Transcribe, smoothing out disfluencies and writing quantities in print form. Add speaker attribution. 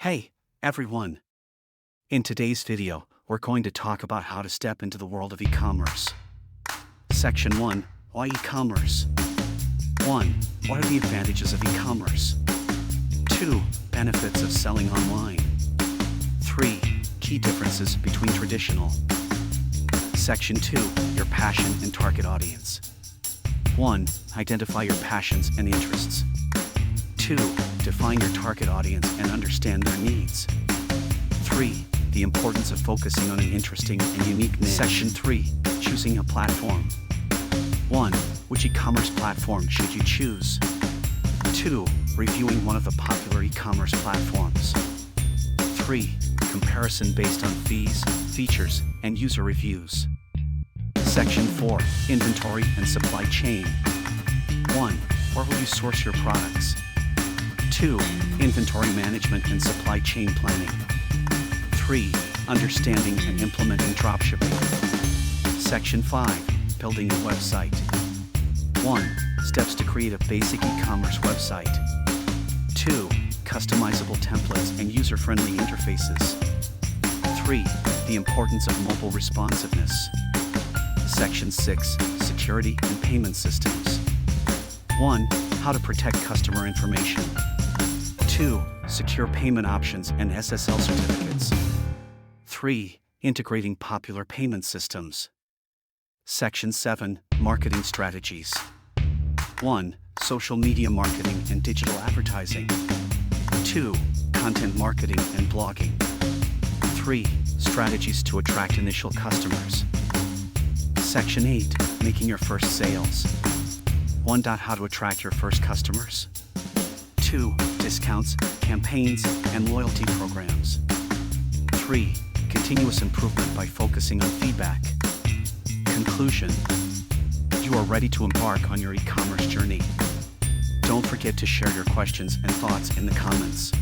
Speaker 1: Hey, everyone! In today's video, we're going to talk about how to step into the world of e-commerce. Section 1. Why e-commerce? 1. What are the advantages of e-commerce? 2. Benefits of selling online. 3. Key differences between traditional. Section 2. Your passion and target audience. 1. Identify your passions and interests. 2. Define your target audience and understand their needs. 3. The importance of focusing on an interesting and unique niche. Section 3. Choosing a platform. 1. Which e-commerce platform should you choose? 2. Reviewing one of the popular e-commerce platforms. 3. Comparison based on fees, features, and user reviews. Section 4. Inventory and supply chain. 1. Where will you source your products? 2. Inventory management and supply chain planning. 3. Understanding and implementing dropshipping. Section 5. Building a website. 1. Steps to create a basic e-commerce website. 2. Customizable templates and user-friendly interfaces. 3. The importance of mobile responsiveness. Section 6. Security and payment systems. 1. How to protect customer information. 2. Secure payment options and SSL certificates. 3. Integrating popular payment systems. Section 7. Marketing strategies. 1. Social media marketing and digital advertising. 2. Content marketing and blogging. 3. Strategies to attract initial customers. Section 8. Making your first sales. 1. How to attract your first customers. 2. Discounts, campaigns, and loyalty programs. 3. Continuous improvement by focusing on feedback. Conclusion. You are ready to embark on your e-commerce journey. Don't forget to share your questions and thoughts in the comments.